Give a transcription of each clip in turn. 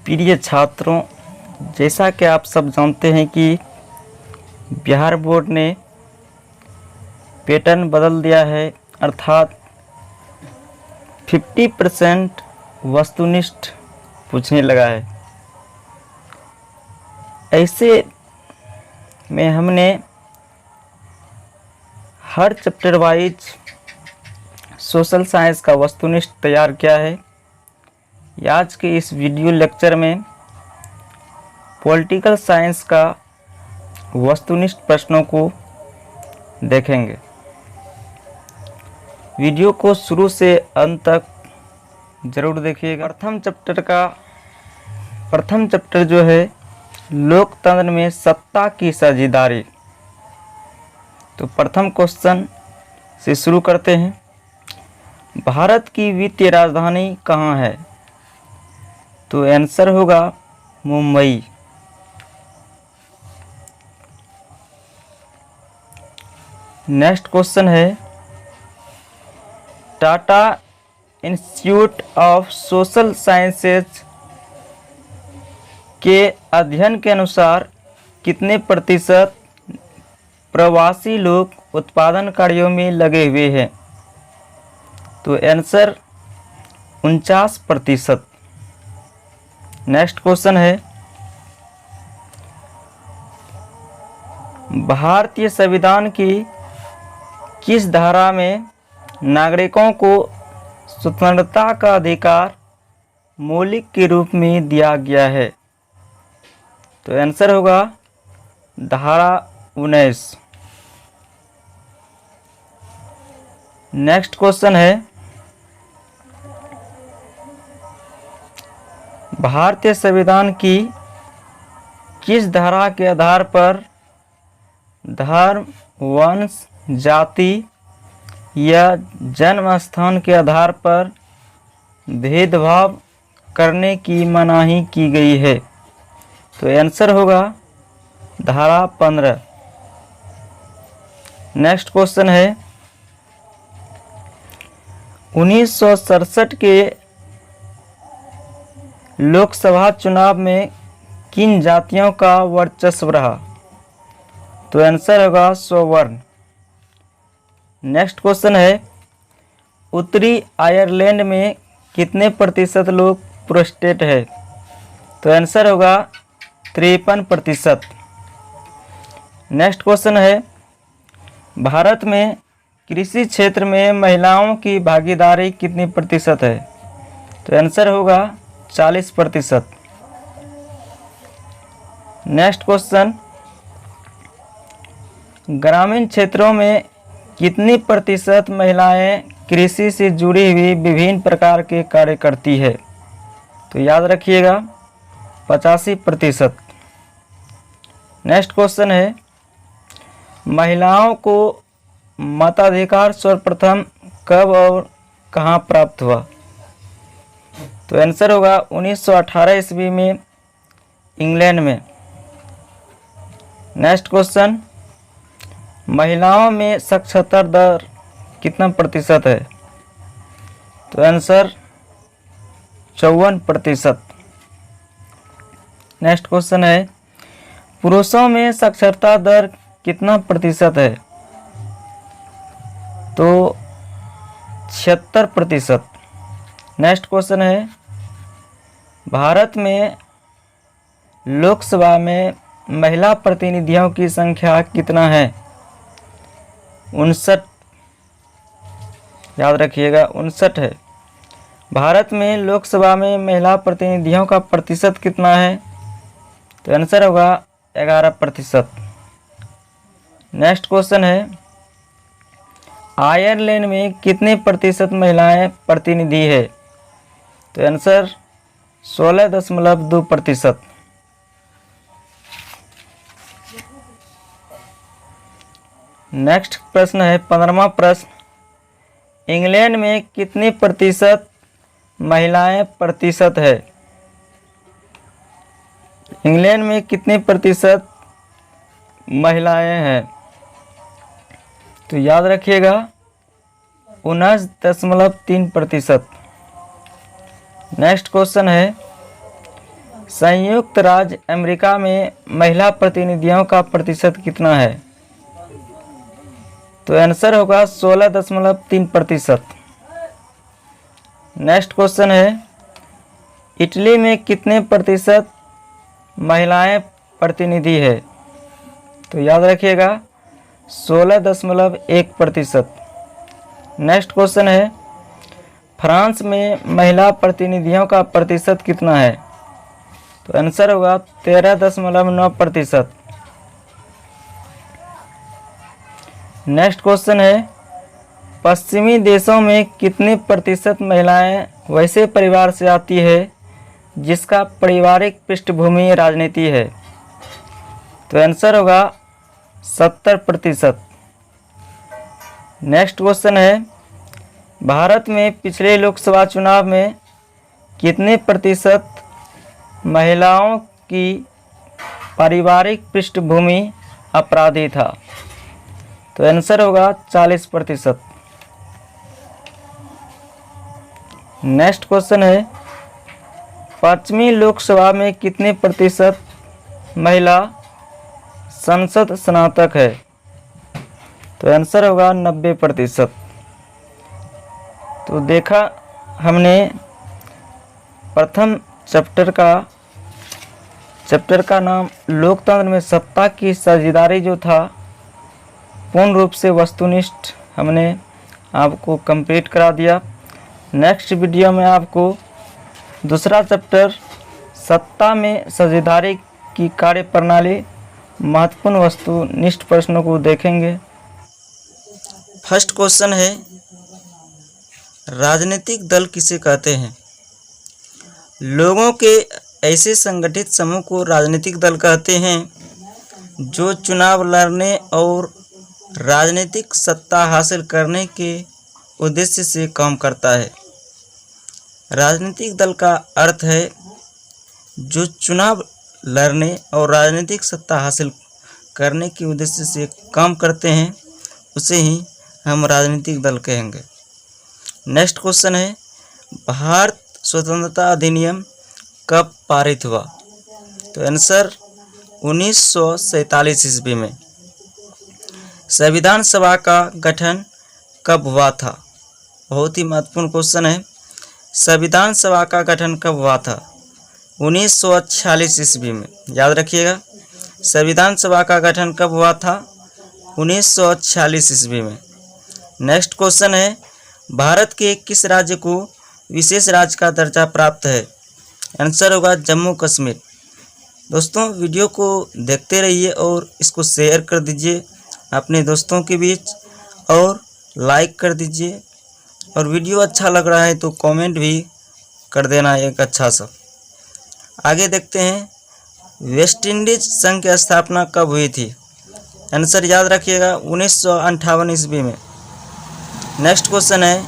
प्रिय छात्रों, जैसा कि आप सब जानते हैं कि बिहार बोर्ड ने पैटर्न बदल दिया है, अर्थात 50% वस्तुनिष्ठ पूछने लगा है। ऐसे में हमने हर चैप्टर वाइज सोशल साइंस का वस्तुनिष्ठ तैयार किया है। आज के इस वीडियो लेक्चर में पॉलिटिकल साइंस का वस्तुनिष्ठ प्रश्नों को देखेंगे। वीडियो को शुरू से अंत तक जरूर देखिएगा। प्रथम चैप्टर जो है लोकतंत्र में सत्ता की साझेदारी। तो प्रथम क्वेश्चन से शुरू करते हैं। भारत की वित्तीय राजधानी कहाँ है? तो आंसर होगा मुंबई। नेक्स्ट क्वेश्चन है, Tata institute of social sciences के अध्ययन के अनुसार कितने प्रतिशत प्रवासी लोग उत्पादन कार्यों में लगे हुए हैं? तो आंसर 49%। नेक्स्ट क्वेश्चन है, भारतीय संविधान की किस धारा में नागरिकों को स्वतंत्रता का अधिकार मौलिक के रूप में दिया गया है? तो आंसर होगा धारा 19। नेक्स्ट क्वेश्चन है, भारतीय संविधान की किस धारा के आधार पर धर्म, वंश, जाति या जन्म स्थान के आधार पर भेदभाव करने की मनाही की गई है? तो आंसर होगा धारा 15। नेक्स्ट क्वेश्चन है, 1967 के लोकसभा चुनाव में किन जातियों का वर्चस्व रहा? तो आंसर होगा सवर्ण। नेक्स्ट क्वेश्चन है, उत्तरी आयरलैंड में कितने प्रतिशत लोग प्रोस्टेट है? तो आंसर होगा 53%। नेक्स्ट क्वेश्चन है, भारत में कृषि क्षेत्र में महिलाओं की भागीदारी कितनी प्रतिशत है? तो आंसर होगा 40%। नेक्स्ट क्वेश्चन, ग्रामीण क्षेत्रों में कितनी प्रतिशत महिलाएं कृषि से जुड़ी हुई विभिन्न प्रकार के कार्य करती है? तो याद रखिएगा 85%। नेक्स्ट क्वेश्चन है, महिलाओं को मताधिकार सर्वप्रथम कब और कहां प्राप्त हुआ? तो आंसर होगा 1918 ईस्वी में इंग्लैंड में। नेक्स्ट क्वेश्चन, महिलाओं में साक्षरता दर कितना प्रतिशत है? तो आंसर 54%। नेक्स्ट क्वेश्चन है, पुरुषों में साक्षरता दर कितना प्रतिशत है? तो 76%। नेक्स्ट क्वेश्चन है, भारत में लोकसभा में महिला प्रतिनिधियों की संख्या कितना है? 59। याद रखिएगा 59 है। भारत में लोकसभा में महिला प्रतिनिधियों का प्रतिशत कितना है? तो आंसर होगा 11%। नेक्स्ट क्वेश्चन है, आयरलैंड में कितने प्रतिशत महिलाएं प्रतिनिधि है? तो आंसर 16.2%। नेक्स्ट प्रश्न है 15वां प्रश्न, इंग्लैंड में कितने प्रतिशत महिलाएं प्रतिशत है? इंग्लैंड में कितने प्रतिशत महिलाएं हैं? तो याद रखिएगा 19.3%। नेक्स्ट क्वेश्चन है, संयुक्त राज्य अमेरिका में महिला प्रतिनिधियों का प्रतिशत कितना है? तो आंसर होगा 16.3%। नेक्स्ट क्वेश्चन है, इटली में कितने प्रतिशत महिलाएं प्रतिनिधि है? तो याद रखिएगा 16.1%। नेक्स्ट क्वेश्चन है, फ्रांस में महिला प्रतिनिधियों का प्रतिशत कितना है? तो आंसर होगा 13.9%। नेक्स्ट क्वेश्चन है, पश्चिमी देशों में कितने प्रतिशत महिलाएं वैसे परिवार से आती है जिसका पारिवारिक पृष्ठभूमि राजनीति है? तो आंसर होगा 70%। नेक्स्ट क्वेश्चन है, भारत में पिछले लोकसभा चुनाव में कितने प्रतिशत महिलाओं की पारिवारिक पृष्ठभूमि अपराधी था? तो आंसर होगा 40%। नेक्स्ट क्वेश्चन है, पश्चिमी लोकसभा में कितने प्रतिशत महिला संसद स्नातक है? तो आंसर होगा 90%। तो देखा हमने प्रथम चैप्टर का नाम लोकतंत्र में सत्ता की साझेदारी जो था पूर्ण रूप से वस्तुनिष्ठ हमने आपको कंप्लीट करा दिया। नेक्स्ट वीडियो में आपको दूसरा चैप्टर सत्ता में साझेदारी की कार्यप्रणाली महत्वपूर्ण वस्तुनिष्ठ प्रश्नों को देखेंगे। फर्स्ट क्वेश्चन है, राजनीतिक दल किसे कहते हैं? लोगों के ऐसे संगठित समूह को राजनीतिक दल कहते हैं जो चुनाव लड़ने और राजनीतिक सत्ता हासिल करने के उद्देश्य से काम करता है। राजनीतिक दल का अर्थ है जो चुनाव लड़ने और राजनीतिक सत्ता हासिल करने के उद्देश्य से काम करते हैं, उसे ही हम राजनीतिक दल कहेंगे। नेक्स्ट क्वेश्चन है, भारत स्वतंत्रता अधिनियम कब पारित हुआ? तो आंसर 1947 ईस्वी में। संविधान सभा का गठन कब हुआ था? बहुत ही महत्वपूर्ण क्वेश्चन है। संविधान सभा का गठन कब हुआ था? 1946 ईस्वी में। याद रखिएगा, संविधान सभा का गठन कब हुआ था? 1946 ईस्वी में। नेक्स्ट क्वेश्चन है, भारत के किस राज्य को विशेष राज्य का दर्जा प्राप्त है? आंसर होगा जम्मू कश्मीर। दोस्तों, वीडियो को देखते रहिए और इसको शेयर कर दीजिए अपने दोस्तों के बीच और लाइक कर दीजिए, और वीडियो अच्छा लग रहा है तो कमेंट भी कर देना एक अच्छा सा। आगे देखते हैं, वेस्ट इंडीज संघ की स्थापना कब हुई थी? आंसर याद रखिएगा 1958 ईस्वी में। नेक्स्ट क्वेश्चन है,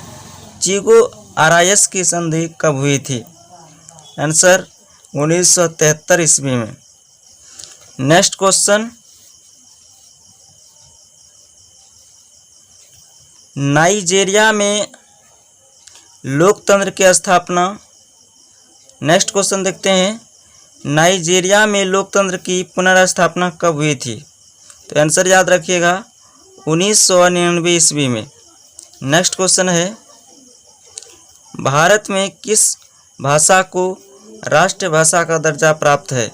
चिगो आरायस की संधि कब हुई थी? आंसर 1973 ईस्वी में। नेक्स्ट क्वेश्चन, नाइजीरिया में लोकतंत्र की स्थापना। नेक्स्ट क्वेश्चन देखते हैं, नाइजीरिया में लोकतंत्र की पुनर्स्थापना कब हुई थी? तो आंसर याद रखिएगा 1999 ईस्वी में। नेक्स्ट क्वेश्चन है, भारत में किस भाषा को राष्ट्रभाषा का दर्जा प्राप्त है?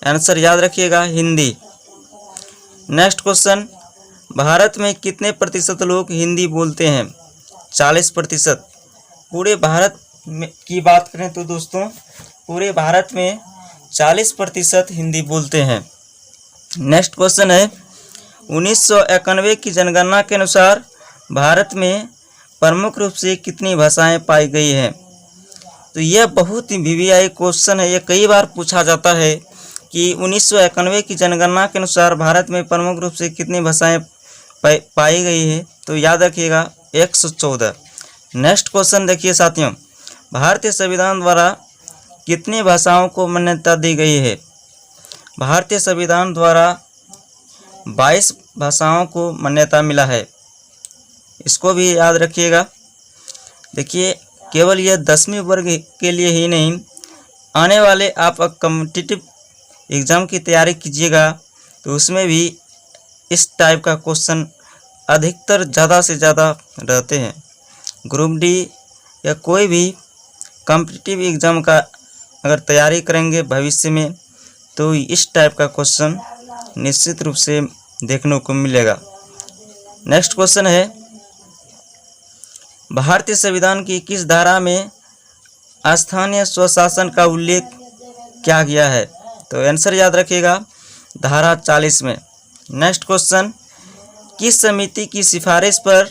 आंसर याद रखिएगा हिंदी। नेक्स्ट क्वेश्चन, भारत में कितने प्रतिशत लोग हिंदी बोलते हैं? 40%। पूरे भारत की बात करें तो दोस्तों पूरे भारत में 40% हिंदी बोलते हैं। नेक्स्ट क्वेश्चन है, 1991 की जनगणना के अनुसार भारत में प्रमुख रूप से कितनी भाषाएं पाई गई हैं? तो यह बहुत ही वीवीआई क्वेश्चन है। यह कई बार पूछा जाता है कि 1991 की जनगणना के अनुसार भारत में प्रमुख रूप से कितनी भाषाएं पाई गई है? तो याद रखिएगा 114। नेक्स्ट क्वेश्चन देखिए साथियों, भारतीय संविधान द्वारा कितनी भाषाओं को मान्यता दी गई है? भारतीय संविधान द्वारा 22 भाषाओं को मान्यता मिला है। इसको भी याद रखिएगा। देखिए, केवल यह 10वीं वर्ग के लिए ही नहीं, आने वाले आप कॉम्पिटिटिव एग्ज़ाम की तैयारी कीजिएगा तो उसमें भी इस टाइप का क्वेश्चन अधिकतर ज़्यादा से ज़्यादा रहते हैं। ग्रुप डी या कोई भी कॉम्पिटिटिव एग्ज़ाम का अगर तैयारी करेंगे भविष्य में तो इस टाइप का क्वेश्चन निश्चित रूप से देखने को मिलेगा। नेक्स्ट क्वेश्चन है, भारतीय संविधान की किस धारा में स्थानीय स्वशासन का उल्लेख किया गया है? तो आंसर याद रखिएगा, धारा 40 में। नेक्स्ट क्वेश्चन, किस समिति की सिफारिश पर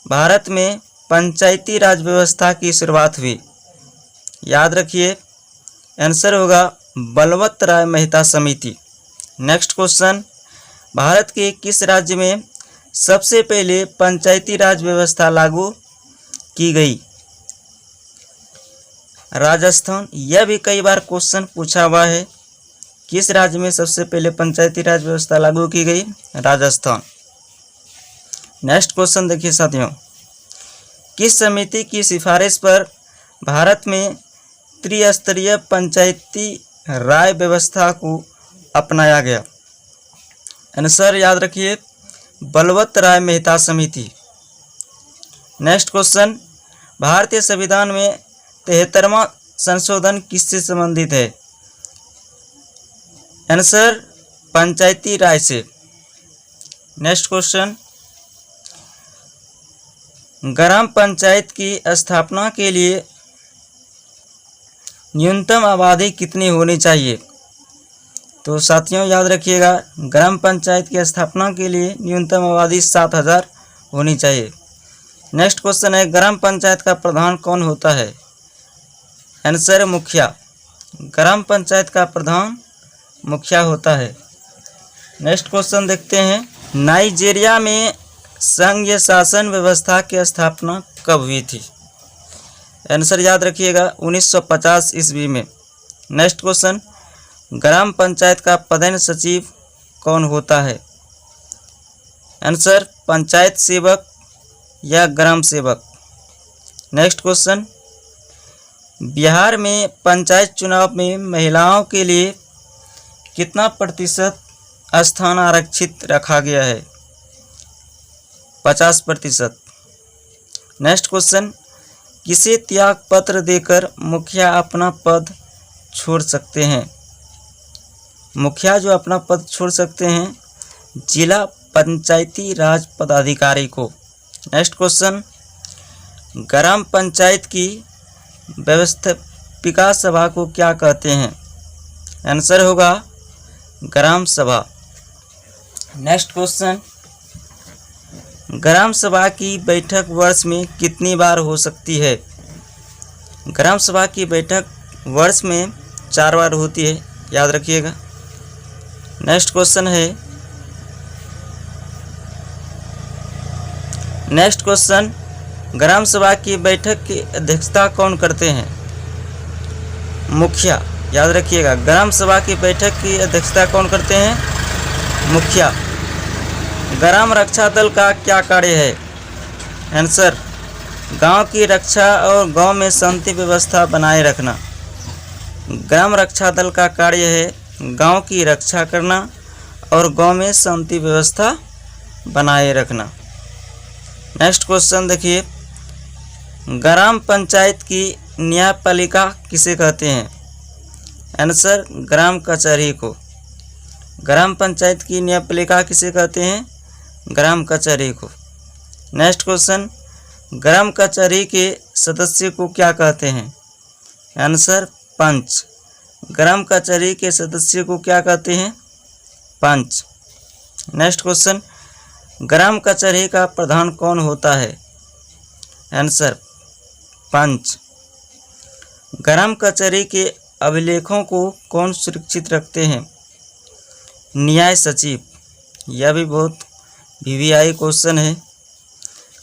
भारत में पंचायती राज व्यवस्था की शुरुआत हुई? याद रखिए, आंसर होगा बलवंत राय मेहता समिति। नेक्स्ट क्वेश्चन, भारत के किस राज्य में सबसे पहले पंचायती राज व्यवस्था लागू की गई? राजस्थान। यह भी कई बार क्वेश्चन पूछा हुआ है, किस राज्य में सबसे पहले पंचायती राज व्यवस्था लागू की गई? राजस्थान। नेक्स्ट क्वेश्चन देखिए साथियों, किस समिति की सिफारिश पर भारत में त्रिस्तरीय पंचायती राज व्यवस्था को अपनाया गया? आंसर याद रखिए, बलवंत राय मेहता समिति। नेक्स्ट क्वेश्चन, भारतीय संविधान में 73वां संशोधन किससे संबंधित है? आंसर पंचायती राज से। नेक्स्ट क्वेश्चन, ग्राम पंचायत की स्थापना के लिए न्यूनतम आबादी कितनी होनी चाहिए? तो साथियों याद रखिएगा, ग्राम पंचायत की स्थापना के लिए न्यूनतम आबादी 7000 होनी चाहिए। नेक्स्ट क्वेश्चन है, ग्राम पंचायत का प्रधान कौन होता है? आंसर मुखिया। ग्राम पंचायत का प्रधान मुखिया होता है। नेक्स्ट क्वेश्चन देखते हैं, नाइजीरिया में संघीय शासन व्यवस्था की स्थापना कब हुई थी? आंसर याद रखिएगा, 1950 ईस्वी में। नेक्स्ट क्वेश्चन, ग्राम पंचायत का प्रधान सचिव कौन होता है? आंसर पंचायत सेवक या ग्राम सेवक। नेक्स्ट क्वेश्चन, बिहार में पंचायत चुनाव में महिलाओं के लिए कितना प्रतिशत स्थान आरक्षित रखा गया है? 50%। नेक्स्ट क्वेश्चन, किसे त्याग पत्र देकर मुखिया अपना पद छोड़ सकते हैं? मुखिया जो अपना पद छोड़ सकते हैं, जिला पंचायती राज पदाधिकारी को। नेक्स्ट क्वेश्चन, ग्राम पंचायत की व्यवस्थापिका सभा को क्या कहते हैं? आंसर होगा ग्राम सभा। नेक्स्ट क्वेश्चन, ग्राम सभा की बैठक वर्ष में कितनी बार हो सकती है? ग्राम सभा की बैठक वर्ष में 4 बार होती है, याद रखिएगा। नेक्स्ट क्वेश्चन है, नेक्स्ट क्वेश्चन, ग्राम सभा की बैठक की अध्यक्षता कौन करते हैं? मुखिया। याद रखिएगा, ग्राम सभा की बैठक की अध्यक्षता कौन करते हैं? मुखिया। ग्राम रक्षा दल का क्या कार्य है? आंसर गांव की रक्षा और गांव में शांति व्यवस्था बनाए रखना। ग्राम रक्षा दल का कार्य है गांव की रक्षा करना और गांव में शांति व्यवस्था बनाए रखना। नेक्स्ट क्वेश्चन देखिए, ग्राम पंचायत की न्यायपालिका किसे कहते हैं? आंसर ग्राम कचहरी को। ग्राम पंचायत की न्यायपालिका किसे कहते हैं? ग्राम कचहरी को। नेक्स्ट क्वेश्चन, ग्राम कचहरी के सदस्य को क्या कहते हैं? आंसर पंच। ग्राम कचहरी के सदस्य को क्या कहते हैं? पंच। नेक्स्ट क्वेश्चन, ग्राम कचहरी का प्रधान कौन होता है? आंसर पंच। ग्राम कचहरी के अभिलेखों को कौन सुरक्षित रखते हैं? न्याय सचिव। यह भी बहुत वीवीआई क्वेश्चन है।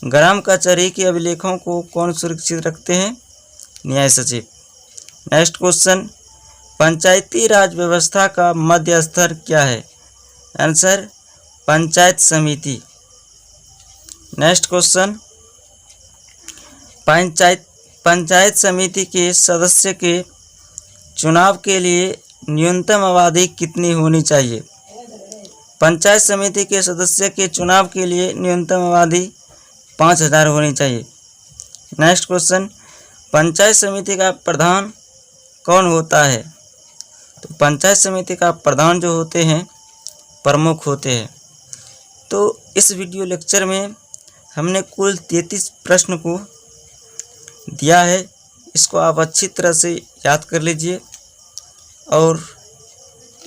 ग्राम कचहरी के अभिलेखों को कौन सुरक्षित रखते हैं? न्याय सचिव। नेक्स्ट क्वेश्चन, पंचायती राज व्यवस्था का मध्य स्तर क्या है? आंसर पंचायत समिति। नेक्स्ट क्वेश्चन, पंचायत समिति के सदस्य के चुनाव के लिए न्यूनतम आबादी कितनी होनी चाहिए? पंचायत समिति के सदस्य के चुनाव के लिए न्यूनतम आबादी 5000 होनी चाहिए। नेक्स्ट क्वेश्चन, पंचायत समिति का प्रधान कौन होता है? तो पंचायत समिति का प्रधान जो होते हैं प्रमुख होते हैं। तो इस वीडियो लेक्चर में हमने कुल 33 प्रश्न को दिया है। इसको आप अच्छी तरह से याद कर लीजिए और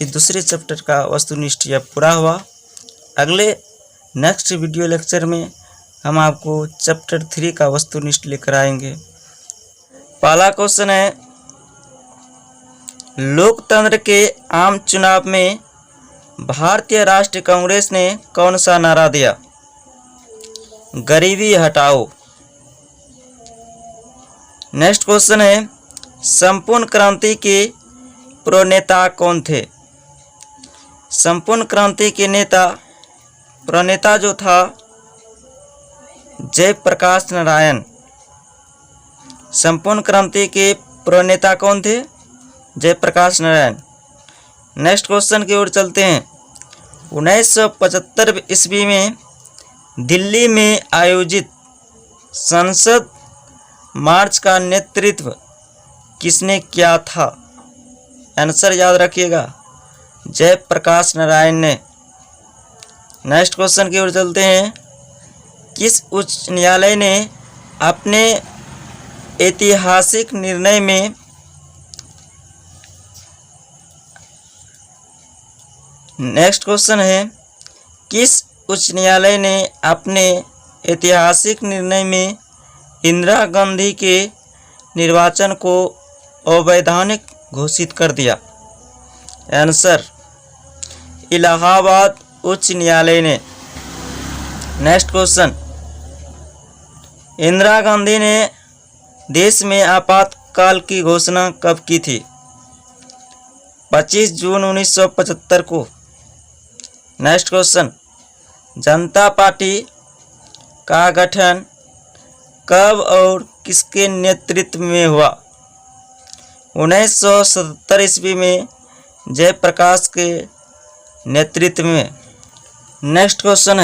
इस दूसरे चैप्टर का वस्तुनिष्ठ यह पूरा हुआ। अगले नेक्स्ट वीडियो लेक्चर में हम आपको चैप्टर 3 का वस्तुनिष्ठ लेकर आएंगे। पहला क्वेश्चन है, लोकतंत्र के आम चुनाव में भारतीय राष्ट्रीय कांग्रेस ने कौन सा नारा दिया? गरीबी हटाओ। नेक्स्ट क्वेश्चन है, संपूर्ण क्रांति के प्रणेता कौन थे? संपूर्ण क्रांति के प्रणेता जो था जयप्रकाश नारायण। संपूर्ण क्रांति के प्रणेता कौन थे? जयप्रकाश नारायण। नेक्स्ट क्वेश्चन की ओर चलते हैं। 1975 ईस्वी में दिल्ली में आयोजित संसद मार्च का नेतृत्व किसने किया था? आंसर याद रखिएगा, जयप्रकाश नारायण ने। नेक्स्ट क्वेश्चन की ओर चलते हैं। किस उच्च न्यायालय ने अपने ऐतिहासिक निर्णय में नेक्स्ट क्वेश्चन है, किस उच्च न्यायालय ने अपने ऐतिहासिक निर्णय में इंदिरा गांधी के निर्वाचन को अवैधानिक घोषित कर दिया? आंसर, इलाहाबाद उच्च न्यायालय ने। नेक्स्ट क्वेश्चन, इंदिरा गांधी ने देश में आपातकाल की घोषणा कब की थी? 25 जून 1975 को। नेक्स्ट क्वेश्चन, जनता पार्टी का गठन कब और किसके नेतृत्व में हुआ? 1977 ईस्वी में जयप्रकाश के नेतृत्व में। नेक्स्ट क्वेश्चन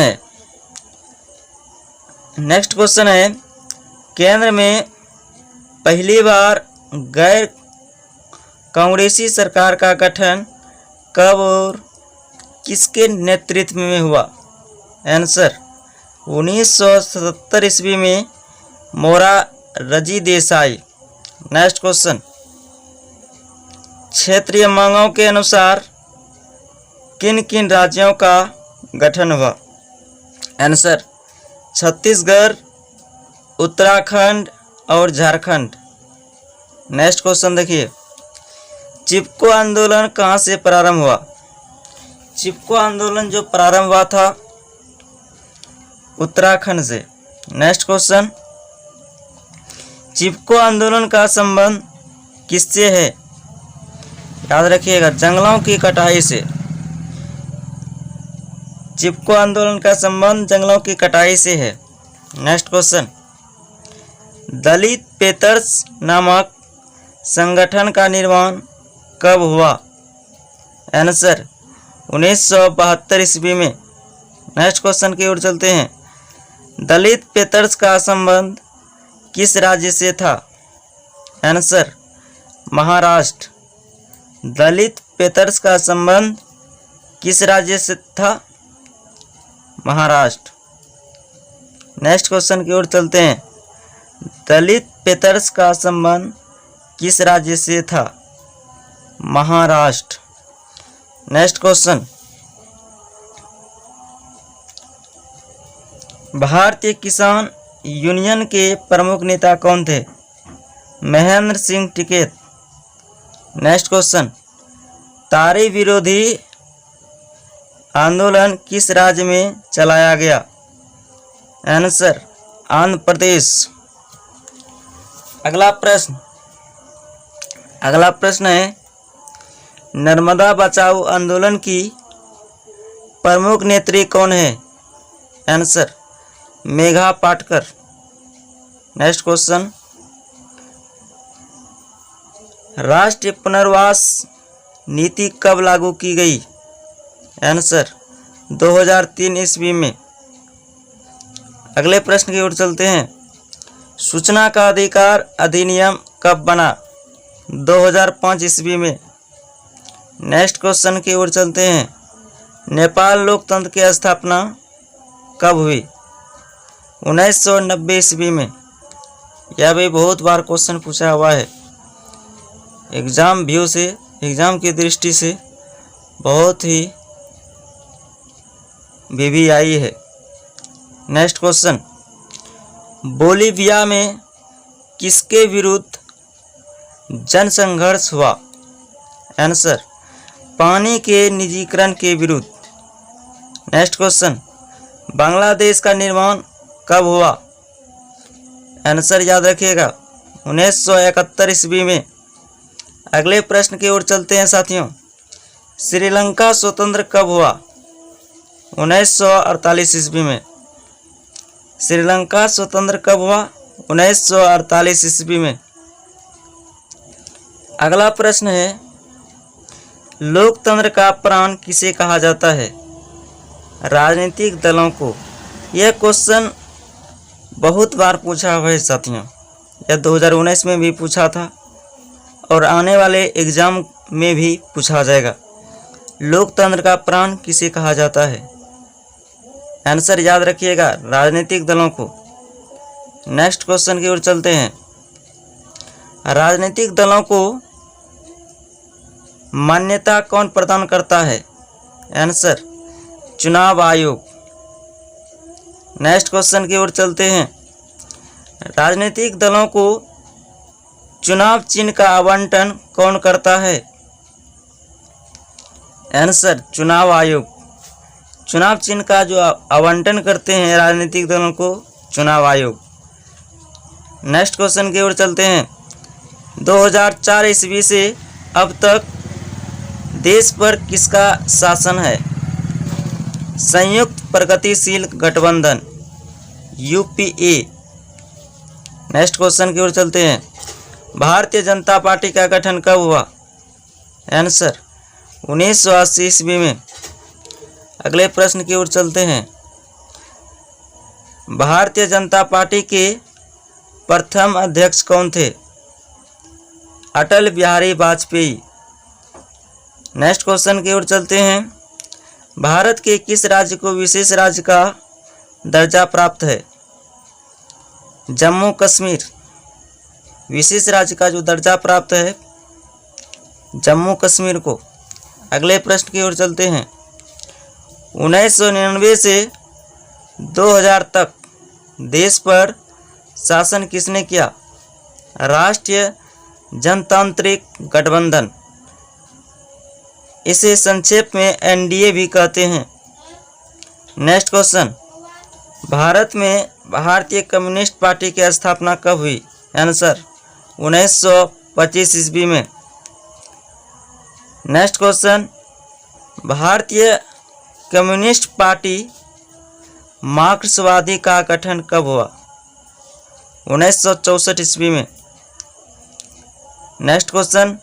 है, केंद्र में पहली बार गैर कांग्रेसी सरकार का गठन कब और किसके नेतृत्व में हुआ? आंसर, 1977 ईस्वी में मोरारजी देसाई। नेक्स्ट क्वेश्चन, क्षेत्रीय मांगों के अनुसार किन किन राज्यों का गठन हुआ? आंसर, छत्तीसगढ़, उत्तराखंड और झारखंड। नेक्स्ट क्वेश्चन देखिए, चिपको आंदोलन कहाँ से प्रारंभ हुआ? चिपको आंदोलन जो प्रारंभ हुआ था उत्तराखंड से। नेक्स्ट क्वेश्चन, चिपको आंदोलन का संबंध किससे है? याद रखिएगा, जंगलों की कटाई से। चिपको आंदोलन का संबंध जंगलों की कटाई से है। नेक्स्ट क्वेश्चन, दलित पेपर्स नामक संगठन का निर्माण कब हुआ? आंसर, 1972 ईस्वी में। नेक्स्ट क्वेश्चन की ओर चलते हैं। दलित पेपर्स का संबंध किस राज्य से था? आंसर, महाराष्ट्र। दलित पेपर्स का संबंध किस राज्य से था? महाराष्ट्र। नेक्स्ट क्वेश्चन की ओर चलते हैं। दलित पेपर्स का संबंध किस राज्य से था? महाराष्ट्र। नेक्स्ट क्वेश्चन, भारतीय किसान यूनियन के प्रमुख नेता कौन थे? महेंद्र सिंह टिकैत। नेक्स्ट क्वेश्चन, तारी विरोधी आंदोलन किस राज्य में चलाया गया? आंसर, आंध्र प्रदेश। अगला प्रश्न है, नर्मदा बचाओ आंदोलन की प्रमुख नेत्री कौन है? Answer, Megha Patkar. Next question, राष्ट्रीय पुनर्वास नीति कब लागू की गई? आंसर 2003 ईस्वी में। अगले प्रश्न की ओर चलते हैं। सूचना का अधिकार अधिनियम कब बना? 2005 ईस्वी में। नेक्स्ट क्वेश्चन की ओर चलते हैं। नेपाल लोकतंत्र की स्थापना कब हुई? 1990 ईस्वी में। यह भी बहुत बार क्वेश्चन पूछा हुआ है। एग्जाम की दृष्टि से बहुत ही VVI है। Next question. बोलीविया में किसके विरुद्ध जनसंघर्ष हुआ? आंसर पानी के निजीकरण के विरुद्ध। Next question. बांग्लादेश का निर्माण कब हुआ? आंसर याद रखिएगा 1971 ईस्वी में। अगले प्रश्न की ओर चलते हैं साथियों। श्रीलंका स्वतंत्र कब हुआ? 1948 ईस्वी में। श्रीलंका स्वतंत्र कब हुआ? 1948 ईस्वी में। अगला प्रश्न है। लोकतंत्र का प्राण किसे कहा जाता है? राजनीतिक दलों को। यह क्वेश्चन बहुत बार पूछा हुआ है साथियों। यह 2019 में भी पूछा था और आने वाले एग्जाम में भी पूछा जाएगा। लोकतंत्र का प्राण किसे कहा जाता है? आंसर याद रखिएगा राजनीतिक दलों को। नेक्स्ट क्वेश्चन की ओर चलते हैं। राजनीतिक दलों को मान्यता कौन प्रदान करता है? आंसर चुनाव आयोग। नेक्स्ट क्वेश्चन की ओर चलते हैं। राजनीतिक दलों को चुनाव चिन्ह का आवंटन कौन करता है? आंसर चुनाव आयोग। चुनाव चिन्ह का जो आवंटन करते हैं राजनीतिक दलों को, चुनाव आयोग। नेक्स्ट क्वेश्चन की ओर चलते हैं। 2004 ईस्वी से अब तक देश पर किसका शासन है? संयुक्त प्रगतिशील गठबंधन UPA। नेक्स्ट क्वेश्चन की ओर चलते हैं। भारतीय जनता पार्टी का गठन कब हुआ? आंसर 1980 ईस्वी में। अगले प्रश्न की ओर चलते हैं। भारतीय जनता पार्टी के प्रथम अध्यक्ष कौन थे? अटल बिहारी वाजपेयी। नेक्स्ट क्वेश्चन की ओर चलते हैं। भारत के किस राज्य को विशेष राज्य का दर्जा प्राप्त है? जम्मू कश्मीर। विशेष राज्य का जो दर्जा प्राप्त है जम्मू कश्मीर को। अगले प्रश्न की ओर चलते हैं। 1999 से 2000 तक देश पर शासन किसने किया? राष्ट्रीय जनतांत्रिक गठबंधन। इसे संक्षेप में NDA भी कहते हैं। Next question. भारत में भारतीय कम्युनिस्ट पार्टी की स्थापना कब हुई? आंसर 1925 ईस्वी में। Next question. भारतीय कम्युनिस्ट पार्टी मार्क्सवादी का गठन कब हुआ? 1964 ईस्वी में। Next question.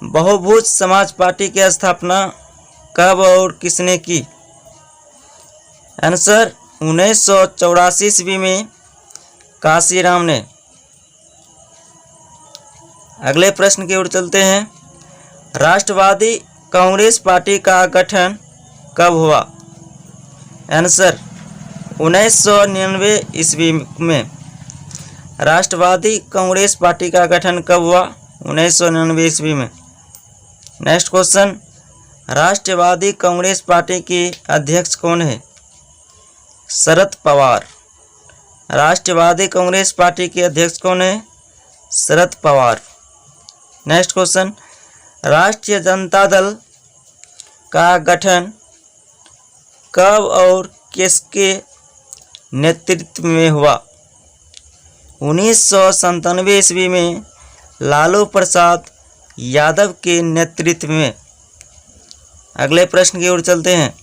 बहुभुज समाज पार्टी की स्थापना कब और किसने की? आंसर 1984 ईस्वी में काशीराम ने। अगले प्रश्न की ओर चलते हैं। राष्ट्रवादी कांग्रेस पार्टी का गठन कब हुआ? आंसर 1999 ईस्वी में। राष्ट्रवादी कांग्रेस पार्टी का गठन कब हुआ? 1999 ईस्वी में। Next question. राष्ट्रवादी कांग्रेस पार्टी के अध्यक्ष कौन है? शरद पवार। राष्ट्रवादी कांग्रेस पार्टी के अध्यक्ष कौन है? शरद पवार। Next question. राष्ट्रीय जनता दल का गठन कब और किसके नेतृत्व में हुआ? 1997 ईस्वी में लालू प्रसाद यादव के नेतृत्व में। अगले प्रश्न की ओर चलते हैं।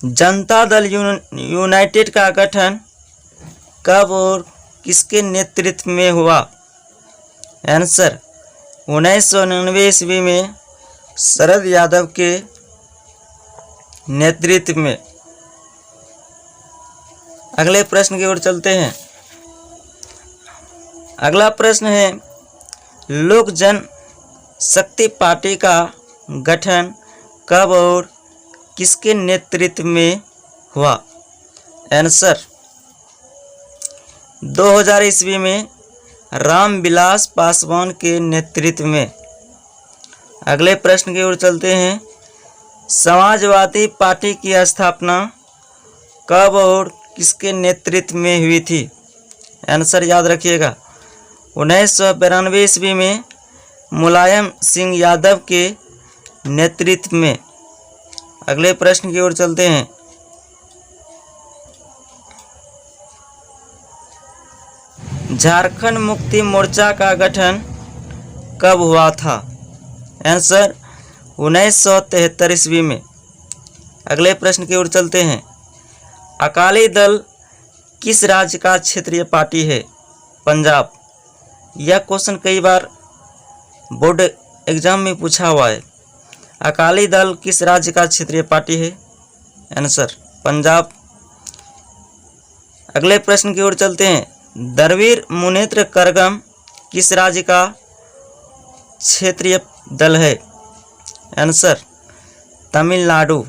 जनता दल यूनाइटेड का गठन कब और किसके नेतृत्व में हुआ? आंसर 1999 ईस्वी में शरद यादव के नेतृत्व में। अगले प्रश्न की ओर चलते हैं। अगला प्रश्न है, लोक जन शक्ति पार्टी का गठन कब और किसके नेतृत्व में हुआ? आंसर 2000 ईस्वी में रामविलास पासवान के नेतृत्व में। अगले प्रश्न की ओर चलते हैं। समाजवादी पार्टी की स्थापना कब और किसके नेतृत्व में हुई थी? आंसर याद रखिएगा 1992 ईस्वी में मुलायम सिंह यादव के नेतृत्व में। अगले प्रश्न की ओर चलते हैं। झारखंड मुक्ति मोर्चा का गठन कब हुआ था? आंसर 1973 ईस्वी में। अगले प्रश्न की ओर चलते हैं। अकाली दल किस राज्य का क्षेत्रीय पार्टी है? पंजाब। यह क्वेश्चन कई बार बोर्ड एग्जाम में पूछा हुआ है। अकाली दल किस राज्य का क्षेत्रीय पार्टी है? आंसर पंजाब। अगले प्रश्न की ओर चलते हैं। द्रविड़ मुनेत्र कड़गम किस राज्य का क्षेत्रीय दल है? आंसर तमिलनाडु।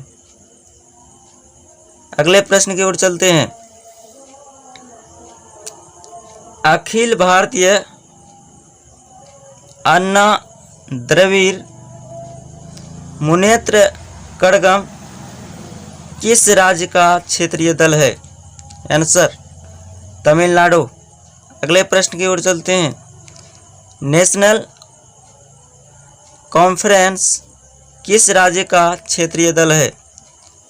अगले प्रश्न की ओर चलते हैं। अखिल भारतीय अन्ना द्रविड़ मुनेत्र कड़गम किस राज्य का क्षेत्रीय दल है? आंसर तमिलनाडु। अगले प्रश्न की ओर चलते हैं। नेशनल कॉन्फ्रेंस किस राज्य का क्षेत्रीय दल है?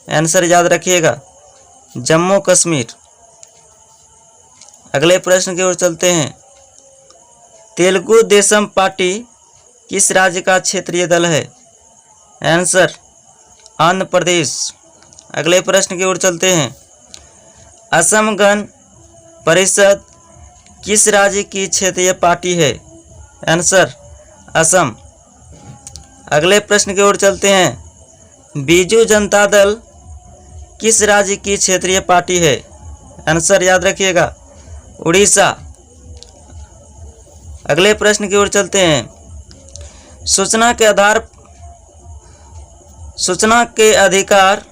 आंसर याद रखिएगा जम्मू कश्मीर। अगले प्रश्न की ओर चलते हैं। तेलुगु देशम पार्टी किस राज्य का क्षेत्रीय दल है? आंसर आंध्र प्रदेश। अगले प्रश्न की ओर चलते हैं। असम गण परिषद किस राज्य की क्षेत्रीय पार्टी है? आंसर असम। अगले प्रश्न की ओर चलते हैं। बीजू जनता दल किस राज्य की क्षेत्रीय पार्टी है? आंसर याद रखिएगा उड़ीसा। अगले प्रश्न की ओर चलते हैं। सूचना के अधिकार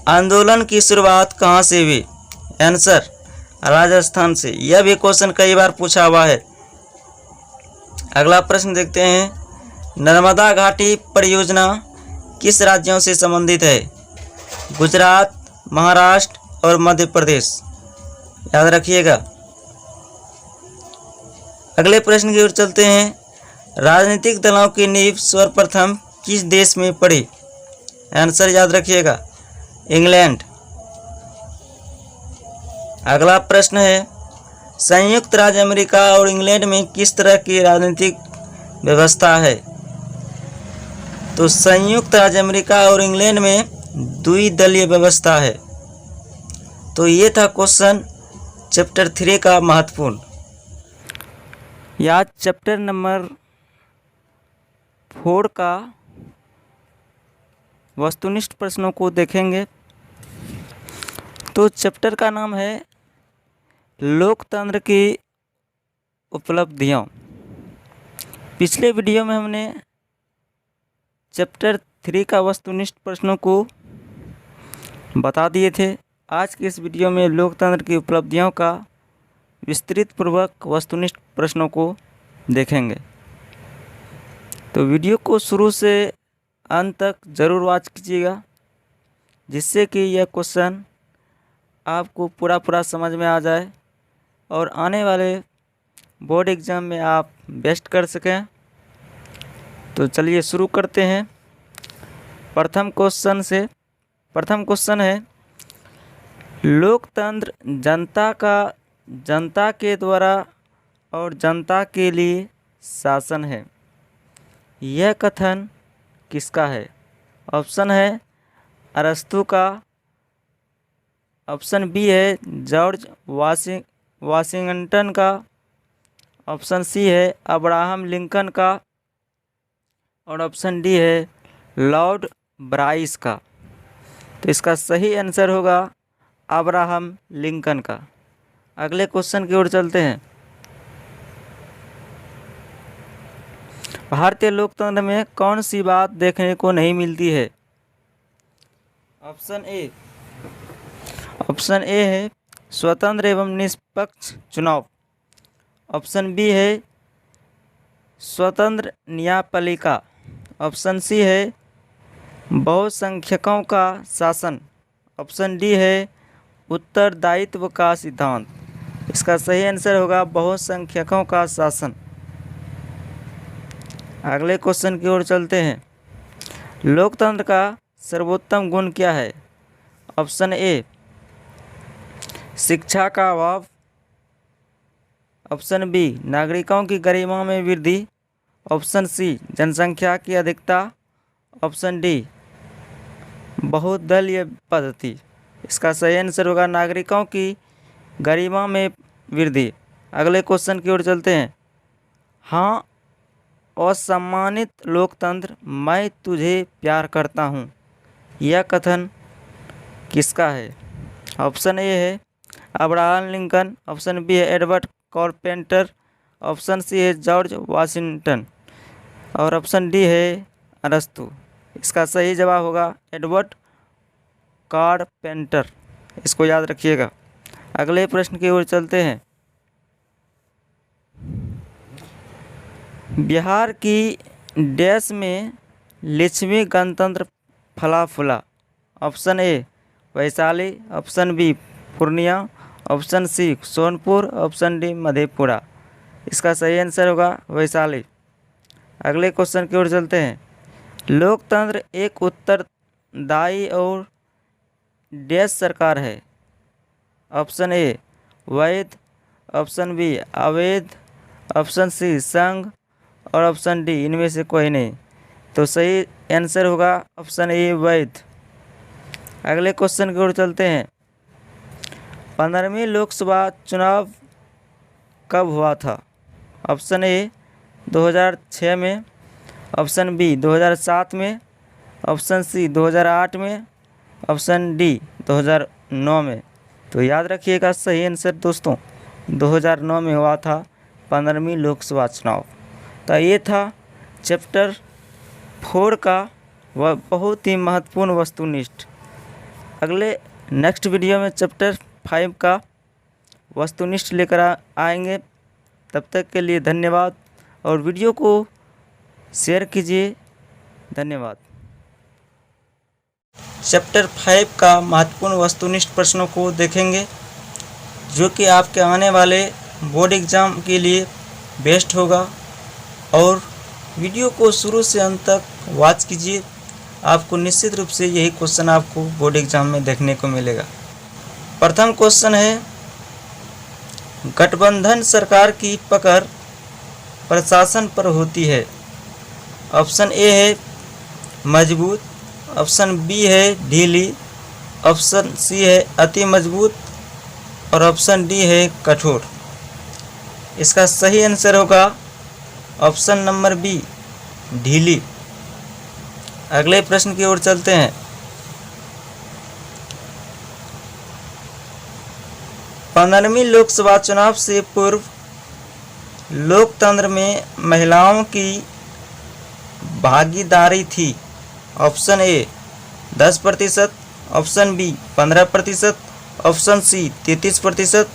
आंदोलन की शुरुआत कहाँ से हुई? आंसर राजस्थान से। यह भी क्वेश्चन कई बार पूछा हुआ है। अगला प्रश्न देखते हैं। नर्मदा घाटी परियोजना किस राज्यों से संबंधित है? गुजरात, महाराष्ट्र और मध्य प्रदेश। याद रखिएगा। अगले प्रश्न की ओर चलते हैं। राजनीतिक दलों की नींव सर्वप्रथम किस देश में पड़ी? आंसर याद रखिएगा इंग्लैंड। अगला प्रश्न है। संयुक्त राज्य अमेरिका और इंग्लैंड में किस तरह की राजनीतिक व्यवस्था है? तो संयुक्त राज्य अमेरिका और इंग्लैंड में द्विदलीय व्यवस्था है। तो ये था क्वेश्चन चैप्टर 3 का महत्वपूर्ण। या चैप्टर नंबर 4 का वस्तुनिष्ठ प्रश्नों को देखेंगे। तो चैप्टर का नाम है लोकतंत्र की उपलब्धियाँ। पिछले वीडियो में हमने चैप्टर 3 का वस्तुनिष्ठ प्रश्नों को बता दिए थे। आज के इस वीडियो में लोकतंत्र की उपलब्धियों का विस्तृत पूर्वक वस्तुनिष्ठ प्रश्नों को देखेंगे। तो वीडियो को शुरू से अंत तक ज़रूर वॉच कीजिएगा, जिससे कि यह क्वेश्चन आपको पूरा समझ में आ जाए और आने वाले बोर्ड एग्ज़ाम में आप बेस्ट कर सकें। तो चलिए शुरू करते हैं प्रथम क्वेश्चन है, लोकतंत्र जनता के द्वारा और जनता के लिए शासन है। यह कथन किसका है? ऑप्शन है अरस्तु का, ऑप्शन बी है जॉर्ज वाशिंगटन का, ऑप्शन सी है अब्राहम लिंकन का और ऑप्शन डी है लॉर्ड ब्राइस का। तो इसका सही आंसर होगा अब्राहम लिंकन का। अगले क्वेश्चन की ओर चलते हैं। भारतीय लोकतंत्र में कौन सी बात देखने को नहीं मिलती है? ऑप्शन ए है स्वतंत्र एवं निष्पक्ष चुनाव। ऑप्शन बी है स्वतंत्र न्यायपालिका। ऑप्शन सी है बहुसंख्यकों का शासन। ऑप्शन डी है उत्तरदायित्व का सिद्धांत। इसका सही आंसर होगा बहुसंख्यकों का शासन। अगले क्वेश्चन की ओर चलते हैं। लोकतंत्र का सर्वोत्तम गुण क्या है? ऑप्शन ए शिक्षा का अभाव। ऑप्शन बी नागरिकों की गरिमा में वृद्धि। ऑप्शन सी जनसंख्या की अधिकता। ऑप्शन डी बहुदलीय पद्धति। इसका सही आंसर होगा नागरिकों की गरिमा में वृद्धि। अगले क्वेश्चन की ओर चलते हैं। हाँ, असम्मानित लोकतंत्र मैं तुझे प्यार करता हूँ, यह कथन किसका है? ऑप्शन ए है अब्राहम लिंकन। ऑप्शन बी है एडवर्ड कारपेंटर। ऑप्शन सी है जॉर्ज वाशिंगटन और ऑप्शन डी है अरस्तु। इसका सही जवाब होगा एडवर्ड कारपेंटर। इसको याद रखिएगा। अगले प्रश्न की ओर चलते हैं। बिहार की डैश में लिच्छवी गणतंत्र फला फूला। Option A Vaishali. Option B Purnia. Option C Sonpur. Option D Madhepura. इसका सही आंसर होगा वैशाली। अगले क्वेश्चन की ओर चलते हैं। लोकतंत्र एक उत्तरदायी और डैश सरकार है। ऑप्शन ए वैध। ऑप्शन बी अवैध। ऑप्शन सी संघ और ऑप्शन डी इनमें से कोई नहीं। तो सही आंसर होगा ऑप्शन ए वैध। अगले क्वेश्चन की ओर चलते हैं। 15वीं लोकसभा चुनाव कब हुआ था? ऑप्शन ए 2006 में। ऑप्शन बी 2007 में। ऑप्शन सी 2008 में। ऑप्शन डी 2009 में। तो याद रखिएगा सही आंसर दोस्तों 2009 में हुआ था 15वीं लोकसभा चुनाव। तो ये था चैप्टर 4 का वह बहुत ही महत्वपूर्ण वस्तुनिष्ठ। अगले नेक्स्ट वीडियो में चैप्टर 5 का वस्तुनिष्ठ लेकर आएंगे। तब तक के लिए धन्यवाद और वीडियो को शेयर कीजिए। धन्यवाद। चैप्टर 5 का महत्वपूर्ण वस्तुनिष्ठ प्रश्नों को देखेंगे जो कि आपके आने वाले बोर्ड एग्ज़ाम के लिए बेस्ट होगा। और वीडियो को शुरू से अंत तक वॉच कीजिए। आपको निश्चित रूप से यही क्वेश्चन आपको बोर्ड एग्ज़ाम में देखने को मिलेगा। प्रथम क्वेश्चन है गठबंधन सरकार की पकड़ प्रशासन पर होती है। ऑप्शन ए है मजबूत। ऑप्शन बी है ढीली। ऑप्शन सी है अति मजबूत और ऑप्शन डी है कठोर। इसका सही आंसर होगा ऑप्शन नंबर बी ढीली। अगले प्रश्न की ओर चलते हैं। 15वीं लोकसभा चुनाव से पूर्व लोकतंत्र में महिलाओं की भागीदारी थी। Option A 10%। Option B 15%। Option C 33%।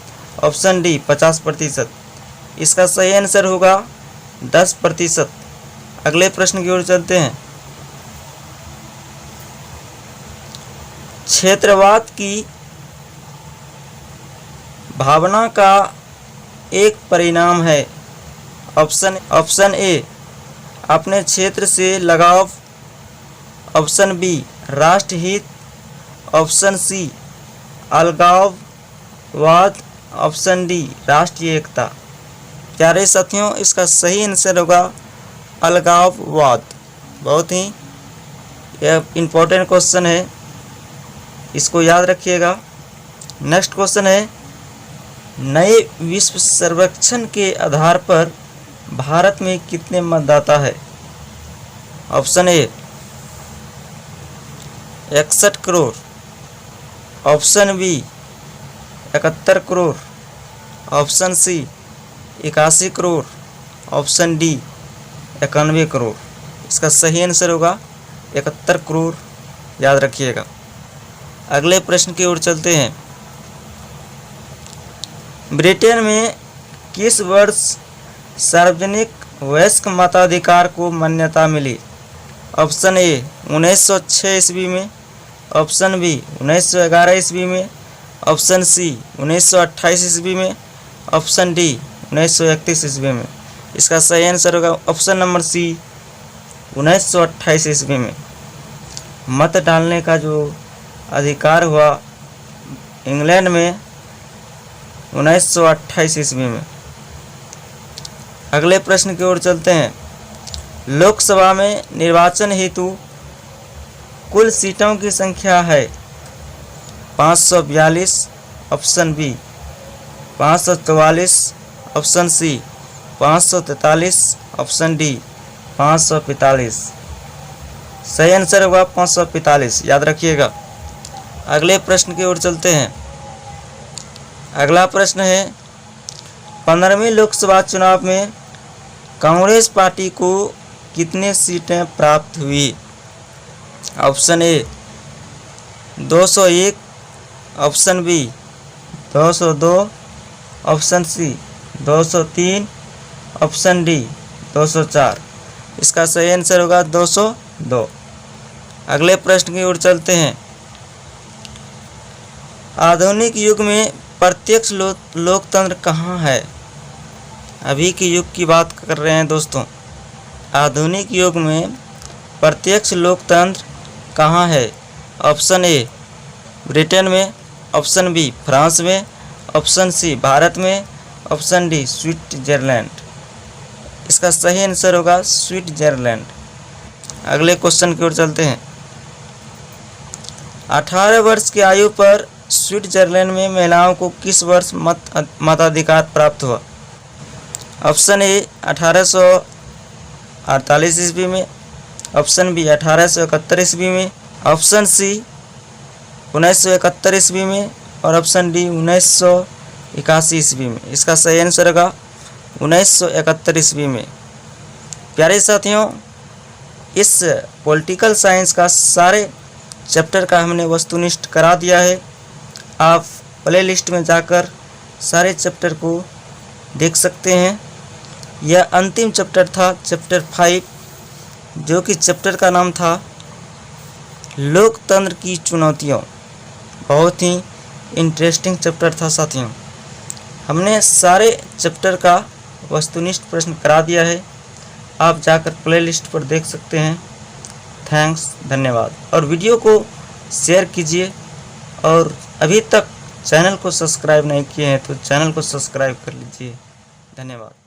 Option D 50%। इसका सही आंसर होगा 10%। अगले प्रश्न की ओर चलते हैं। क्षेत्रवाद की भावना का एक परिणाम है। ऑप्शन ए अपने क्षेत्र से लगाव। ऑप्शन बी राष्ट्रहित। ऑप्शन सी अलगाववाद। ऑप्शन डी राष्ट्रीय एकता। प्यारे साथियों, इसका सही आंसर होगा अलगाववाद। बहुत ही यह इम्पोर्टेंट क्वेश्चन है, इसको याद रखिएगा। नेक्स्ट क्वेश्चन है नए विश्व सर्वेक्षण के आधार पर भारत में कितने मतदाता है? Option A 61 crore, option B 71 crore, option C 81 crore, option D 91 crore. इसका सही आंसर होगा 71 करोड़, याद रखिएगा। अगले प्रश्न की ओर चलते हैं। ब्रिटेन में किस वर्ष सार्वजनिक वयस्क मताधिकार को मान्यता मिली? ऑप्शन ए 1906 ईस्वी में, ऑप्शन बी 1911 ईस्वी में, ऑप्शन सी 1928 ईस्वी में, ऑप्शन डी 1931 ईस्वी में। इसका सही आंसर होगा ऑप्शन नंबर सी 1928 ईस्वी में। मत डालने का जो अधिकार हुआ इंग्लैंड में 1928 ईस्वी में। अगले प्रश्न की ओर चलते हैं। लोकसभा में निर्वाचन हेतु कुल सीटों की संख्या है 542, option B 544, option C 543, option D 545। सही आंसर होगा 545, याद रखिएगा। अगले प्रश्न की ओर चलते हैं। अगला प्रश्न है 15वें लोकसभा चुनाव में कांग्रेस पार्टी को कितने सीटें प्राप्त हुई? Option A 201, option B 202, option C 203, option D 204। इसका सही आंसर होगा 202। अगले प्रश्न की ओर चलते हैं। आधुनिक युग में प्रत्यक्ष लोकतंत्र कहाँ है? अभी के युग की बात कर रहे हैं दोस्तों। आधुनिक युग में प्रत्यक्ष लोकतंत्र कहाँ है? ऑप्शन ए ब्रिटेन में, ऑप्शन बी फ्रांस में, ऑप्शन सी भारत में, ऑप्शन डी स्विट्जरलैंड। इसका सही आंसर होगा स्विट्जरलैंड। अगले क्वेश्चन की ओर चलते हैं। 18 वर्ष की आयु पर स्विट्जरलैंड में महिलाओं को किस वर्ष मताधिकार प्राप्त हुआ? ऑप्शन ए 1848 ईस्वी में, ऑप्शन बी 1871 ईस्वी में, ऑप्शन सी 1971 ईस्वी में और ऑप्शन डी 1981 ईस्वी में। इसका सही आंसर होगा 1971 ईस्वी में। प्यारे साथियों, इस पॉलिटिकल साइंस का सारे चैप्टर का हमने वस्तुनिष्ठ करा दिया है। आप प्ले लिस्ट में जाकर सारे चैप्टर को देख सकते हैं। यह अंतिम चैप्टर था, चैप्टर 5, जो कि चैप्टर का नाम था लोकतंत्र की चुनौतियाँ। बहुत ही इंटरेस्टिंग चैप्टर था साथियों। हमने सारे चैप्टर का वस्तुनिष्ठ प्रश्न करा दिया है। आप जाकर प्ले लिस्ट पर देख सकते हैं। थैंक्स, धन्यवाद। और वीडियो को शेयर कीजिए और अभी तक चैनल को सब्सक्राइब नहीं किए हैं तो चैनल को सब्सक्राइब कर लीजिए। धन्यवाद।